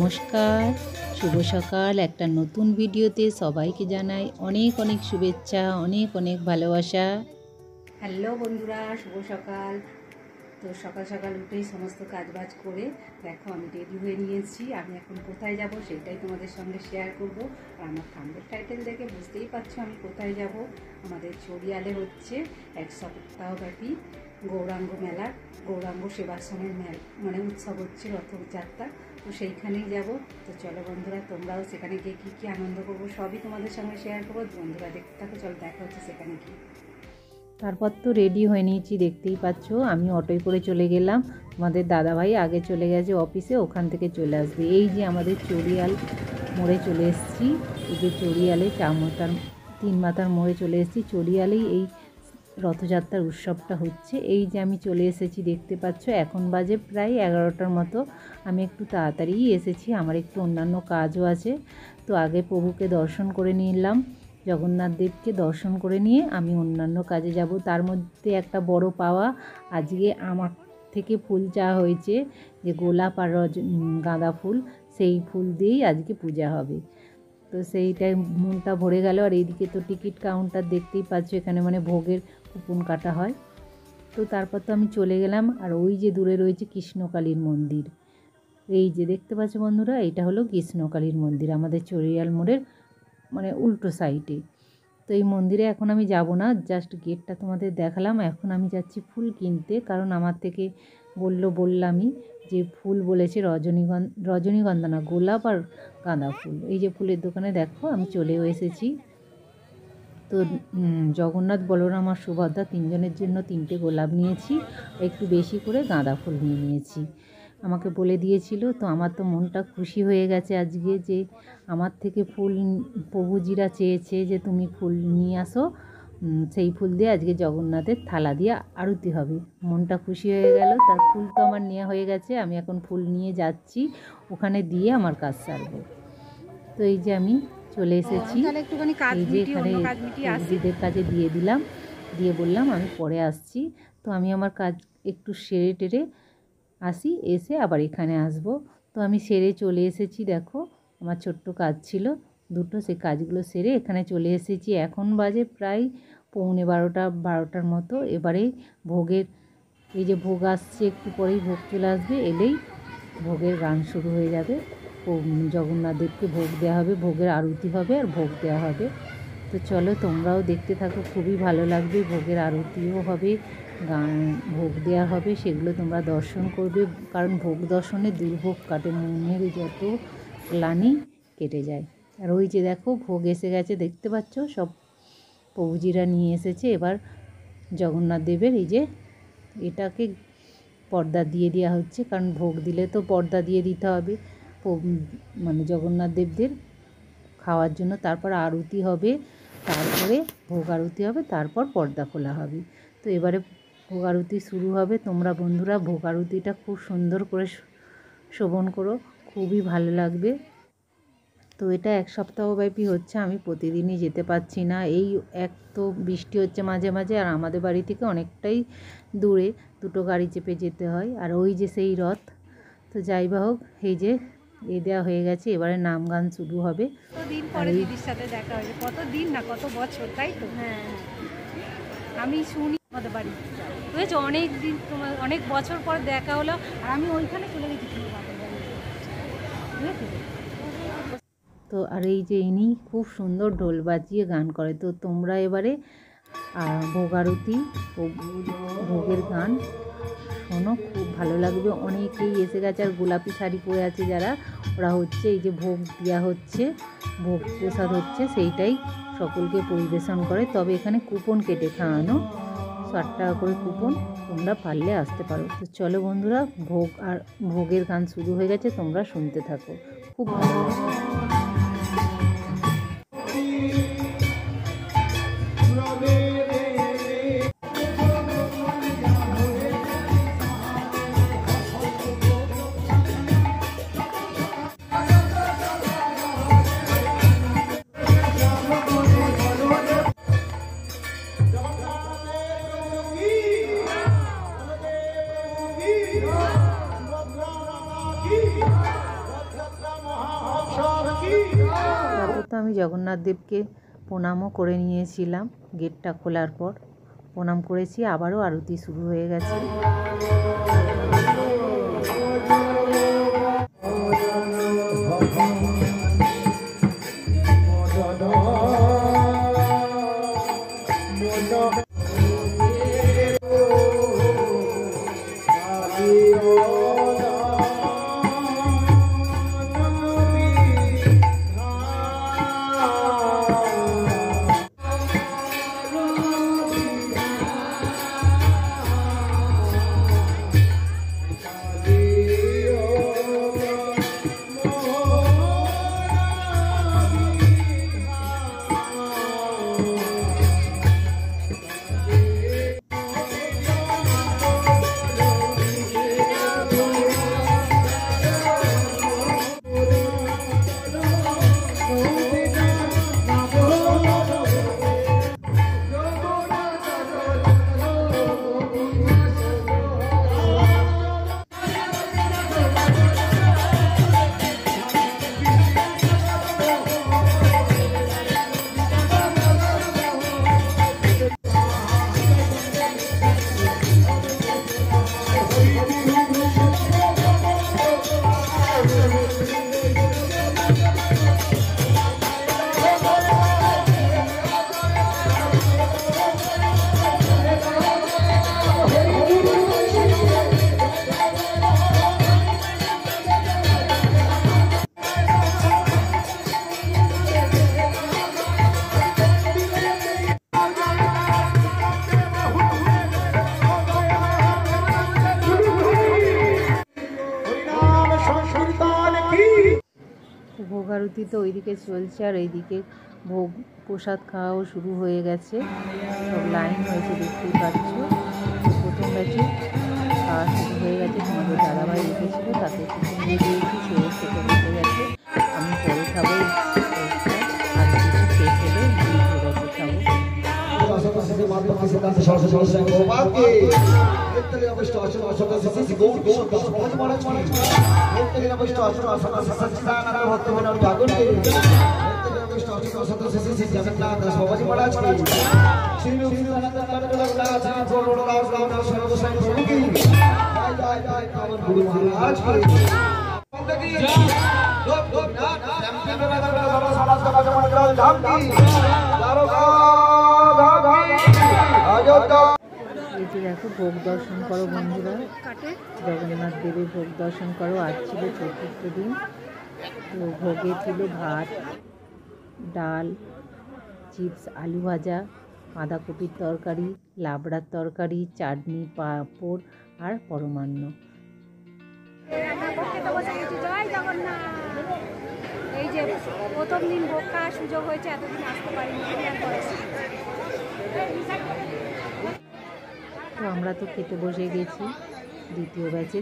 নমস্কার, শুভ সকাল। একটা নতুন ভিডিওতে সবাইকে জানাই অনেক অনেক শুভেচ্ছা, অনেক অনেক ভালোবাসা। হ্যালো বন্ধুরা, শুভ সকাল। তো সকাল সকাল উঠেই সমস্ত কাজবাজ করে দেখো আমি রেডি হয়ে নিয়েছি। আমি এখন কোথায় যাব সেটাই তোমাদের সঙ্গে শেয়ার করব। আর আমার থাম্বনেল টাইটেল দেখে বুঝতেই পারছো আমি কোথায় যাব। আমাদের চড়িয়ালে হচ্ছে এক সপ্তাহব্যাপী গৌরাঙ্গ মেলার গৌরাঙ্গ সেবাশ্রমের মানে উৎসব হচ্ছে, রথযাত্রা। তো সেইখানেই যাব। তো চলো বন্ধুরা, তোমরাও সেখানে গিয়ে কী কী আনন্দ করবো সবই তোমাদের সঙ্গে শেয়ার করবো। বন্ধুরা দেখতে থাকো, চলো দেখা হচ্ছে সেখানে কি। তারপর তো রেডি হয়ে নিয়েছি, দেখতেই পাচ্ছ। আমি অটোয় করে চলে গেলাম। আমাদের দাদাভাই আগে চলে গেছে অফিসে, ওখান থেকে চলে আসবে। এই যে আমাদের চড়িয়াল মোড়ে চলে এসেছি। এই যে চড়িয়ালে তিন মাথার মোড়ে চলে এসেছি। চড়িয়ালেই এই রথযাত্রার উৎসবটা হচ্ছে। এই যে আমি চলে এসেছি, দেখতে পাচ্ছ। এখন বাজে প্রায় 11টার মতো। আমি একটু তাড়াতাড়িই এসেছি, আমার একটু অন্যান্য কাজও আছে। তো আগে প্রভুকে দর্শন করে নিলাম, জগন্নাথ দেবকে দর্শন করে নিয়ে আমি অন্যান্য কাজে যাব। তার মধ্যে একটা বড় পাওয়া, আজকে আমার থেকে ফুল চাওয়া হয়েছে, যে গোলাপ আর গাঁদা ফুল, সেই ফুল দিয়েই আজকে পূজা হবে। তো সেইটাই মনটা ভরে গেল। আর এইদিকে তো টিকিট কাউন্টার দেখতেই পাচ্ছ, এখানে মানে ভোগের কুপন কাটা হয়। তো তারপর তো আমি চলে গেলাম। আর ওই যে দূরে রয়েছে কৃষ্ণকালীর মন্দির, এই যে দেখতে পাচ্ছ বন্ধুরা, এটা হলো কৃষ্ণকালীর মন্দির আমাদের চড়িয়াল মোড়ের মানে উল্টো সাইডে। তো এই মন্দিরে এখন আমি যাব না, জাস্ট গেটটা তোমাদের দেখালাম। এখন আমি যাচ্ছি ফুল কিনতে, কারণ আমার থেকে বললামই যে ফুল বলেছে রজনীগন্ধা না, গোলাপ আর গাঁদা ফুল। এই যে ফুলের দোকানে দেখো আমি চলেও এসেছি। তো জগন্নাথ, বলরাম আর সুভদ্রা তিনজনের জন্য 3টে গোলাপ নিয়েছি, একটু বেশি করে গাঁদা ফুল নিয়েছি। আমাকে বলে দিয়েছিল, তো আমার তো মনটা খুশি হয়ে গেছে আজকে, যে আমার থেকে ফুল প্রভুজিরা চেয়েছে যে তুমি ফুল নিয়ে আসো, সেই ফুল দিয়ে আজকে জগন্নাথের থালা দিয়ে আরতি হবে। মনটা খুশি হয়ে গেল। তার ফুল তো আমার নেওয়া হয়ে গেছে, আমি এখন ফুল নিয়ে যাচ্ছি, ওখানে দিয়ে আমার কাজ সারবো। তো এই যে আমি চলে এসেছি, এই যে এখানে দিদিদের কাজে দিয়ে দিলাম, দিয়ে বললাম আমি পরে আসছি। তো আমি আমার কাজ একটু সেরে টেরে আসি, এসে আবার এখানে আসব। তো আমি সেরে চলে এসেছি। দেখো আমার ছোট্ট কাজ ছিল দুটো, সেই কাজগুলো সেরে এখানে চলে এসেছি। এখন বাজে প্রায় 11:45-12টার মতো। এবারে ভোগের, এই যে ভোগ আসছে, একটু পরেই ভোগ চলে আসবে, এলেই ভোগের গান শুরু হয়ে যাবে। জগন্নাথ দেবকে ভোগ দেওয়া হবে, ভোগের আরতি হবে আর ভোগ দেওয়া হবে। তো চলো তোমরাও দেখতে থাকো, খুবই ভালো লাগবে। ভোগের আরতিও হবে, গান ভোগ দেওয়া হবে, সেগুলো তোমরা দর্শন করবে। কারণ ভোগ দর্শনে দুর্ভোগ কাটে, মনের যত গ্লানি কেটে যায়। আর ওই যে দেখো ভোগ এসে গেছে, দেখতে পাচ্ছ সব প্রভুজিরা নিয়ে এসেছে। এবার জগন্নাথ দেবের এই যে এটাকে পর্দা দিয়ে দেওয়া হচ্ছে, কারণ ভোগ দিলে তো পর্দা দিয়ে দিতে হবে মানে জগন্নাথ দেবদের খাওয়ার জন্য। তারপর আরতি হবে, তারপরে ভোগ আরতি হবে, তারপর পর্দা খোলা হবে। তো এবারে ভোগ আরতি শুরু হবে। তোমরা বন্ধুরা ভোগ আরতিটা খুব সুন্দর করে শ্রবণ করো, খুবই ভালো লাগবে। তো এটা এক সপ্তাহব্যাপী হচ্ছে, আমি প্রতিদিনই যেতে পারছি না। এই এক তো বৃষ্টি হচ্ছে মাঝে মাঝে, আর আমাদের বাড়ি থেকে অনেকটাই দূরে, 2টো গাড়ি চেপে যেতে হয়। আর ওই যে সেই রথ। তো যাই বা হোক, এই যে দেওয়া হয়ে গেছে, এবারে নাম গান শুরু হবে। কতদিন পরে দিদির সাথে দেখা হয়েছে, কতদিন না কত বছর, তাই তো? হ্যাঁ, আমি শুনি আমাদের বাড়ি বুঝেছো, অনেক দিন, তোমার অনেক বছর পর দেখা হলো। আর আমি ওইখানে চলে গেছি বুঝেছো। তো আর এই যে ইনি খুব সুন্দর ঢোল বাজিয়ে গান করে। তো তোমরা এবারে ভোগ আরতি ও ভোগের গান শোনো, খুব ভালো লাগবে। অনেকেই এসে গেছে, আর গোলাপি শাড়ি পরে আছে যারা, ওরা হচ্ছে এই যে ভোগ দেওয়া হচ্ছে, ভোগ প্রসাদ হচ্ছে, সেইটাই সকলকে পরিবেশন করে। তবে এখানে কুপন কেটে খাওয়ানো, 60 টাকা করে কুপন, তোমরা পারলে আসতে পারো। তো চলো বন্ধুরা, ভোগ আর ভোগের গান শুরু হয়ে গেছে, তোমরা শুনতে থাকো, খুব ভালো লাগবে। আমি জগন্নাথ দেবকে প্রণামও করে নিয়েছিলাম। গেটটা খোলার পর প্রণাম করেছি, আবারও আরতি শুরু হয়ে গেছে। ভোগ আরতি তো ওইদিকে চলছে, আর এইদিকে ভোগ প্রসাদ খাওয়াও শুরু হয়ে গেছে। সব লাইন হয়েছে, দেখতেই পাচ্ছ। প্রথম ব্যাচে খাওয়া শুরু হয়ে গেছে। তোমাদের দাদাভাই এসেছিলো, তাকে কিছু নিয়ে দিয়েছি, সেও খেতে বসে গেছে। আমি পরে খাবো, আর কিছু খেয়ে ফেলে হয়ে গেছে খাবো। এই যে দেখো, ভোগ দর্শন করো বন্ধুরা, জগন্নাথ দেবের ভোগ দর্শন করো। আজ ছিল চতুর্থ দিন। তো ভোগে ছিল ভাত, ডাল, চিপস, আলু ভাজা, বাঁধাকপির তরকারি, লাবড়ার তরকারি, চাটনি, পাঁপড় আর পরমান্ন। এই যে প্রথম দিন ভোগ খাওয়ার সুযোগ হয়েছে, এতদিন আসতে পারিনি। তো আমরা তো খেতে বসে গেছি দ্বিতীয় ব্যাচে।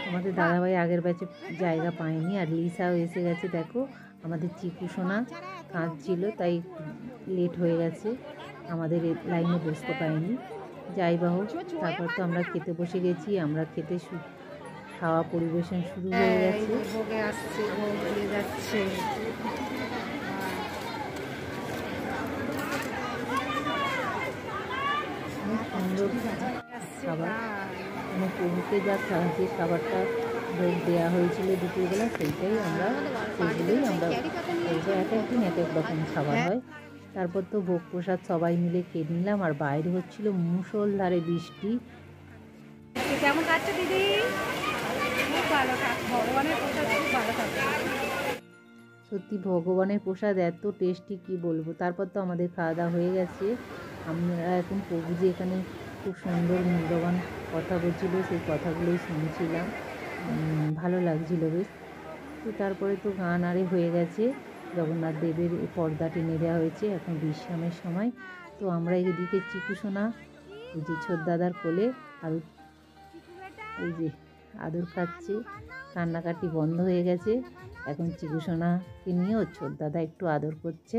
আমাদের দাদাভাই আগের ব্যাচে জায়গা পায়নি, আর লিসাও এসে গেছে। দেখো, আমাদের চিকু সোনা কাঁদছিল, তাই লেট হয়ে গেছে, আমাদের লাইনে বসতে পারিনি। যাই বা হোক, তারপর তো আমরা খেতে বসে গেছি। আমরা খেতে খাওয়া পরিবেশন শুরু হয়ে গেছে। ভোগে আসছে, ভোগ দিয়ে যাচ্ছে। সুন্দর খাবার, মানে প্রভুকে যে খাবারটা ভোগ দেওয়া হয়েছিল দুপুরবেলা, সেইগুলোই আমরা করবো। এক একদিন এক এক রকম খাবার হয়। তারপর তো ভোগ প্রসাদ সবাই মিলে খেয়ে নিলাম, আর বাইরে হচ্ছিল মুষলধারে বৃষ্টি। কেমন কাটছে দিদি? খুব ভালো থাকে, ভগবানের প্রসাদ খুব ভালো থাকে। সত্যি ভগবানের প্রসাদ এত টেস্টি, কি বলবো। তারপর তো আমাদের খাওয়া দাওয়া হয়ে গেছে। আমরা এখন প্রভু যে এখানে খুব সুন্দর মূল্যবান কথা বলছিল, সেই কথাগুলোই শুনছিলাম, ভালো লাগছিল বেশ। তো তারপরে তো গান আরে হয়ে গেছে, জগন্নাথ দেবের পর্দা টেনে দেওয়া হয়েছে, এখন বিশ্রামের সময়। তো আমরা এদিকে চিকু সোনা, এই যে ছোট দাদার কোলে, আর এই যে আদর খাচ্ছে, কান্নাকাটি বন্ধ হয়ে গেছে। এখন চিকু সোনাকে নিয়েও ছোট দাদা একটু আদর করছে।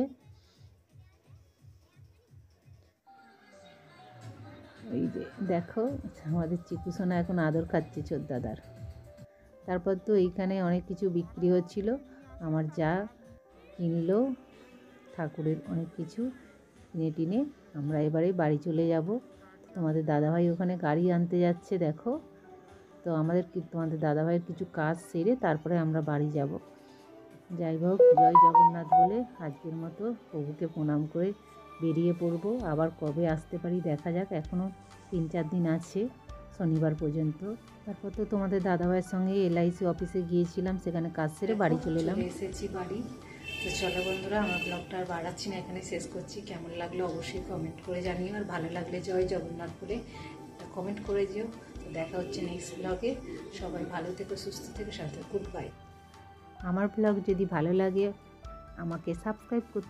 এই যে দেখো, আমাদের চিকু সোনা এখন আদর খাচ্ছে ছোট দাদার। তারপর তো এইখানে অনেক কিছু বিক্রি হচ্ছিল, আমার যা কিনলো ঠাকুরের অনেক কিছু কিনে টিনে আমরা এবারে বাড়ি চলে যাব। তোমাদের দাদাভাই ওখানে গাড়ি আনতে যাচ্ছে দেখো। তো তোমাদের দাদাভাইয়ের কিছু কাজ সেরে তারপরে আমরা বাড়ি যাব। যাই হোক, জয় জগন্নাথ বলে আজকের মতো প্রভুকে প্রণাম করে বেরিয়ে পড়বো। আবার কবে আসতে পারি দেখা যাক, এখনও 3-4 দিন আছে শনিবার পর্যন্ত। তারপর তো তোমাদের দাদাভাইয়ের সঙ্গে LIC অফিসে গিয়েছিলাম, সেখানে কাজ সেরে বাড়ি চলে এলাম। এসেছি বাড়ি। তো চলো বন্ধুরা, আমার ব্লগটা আর বাড়াচ্ছি না, এখানে শেষ করছি। কেমন লাগলো অবশ্যই কমেন্ট করে জানিও, আর ভালো লাগলে জয় জগন্নাথ বলে কমেন্ট করে দিও। তো দেখা হচ্ছে নেক্সট ব্লগে। সবাই ভালো থেকো, সুস্থ থেকো, সাথে গুড বাই। আমার ব্লগ যদি ভালো লাগে আমাকে সাবস্ক্রাইব করতে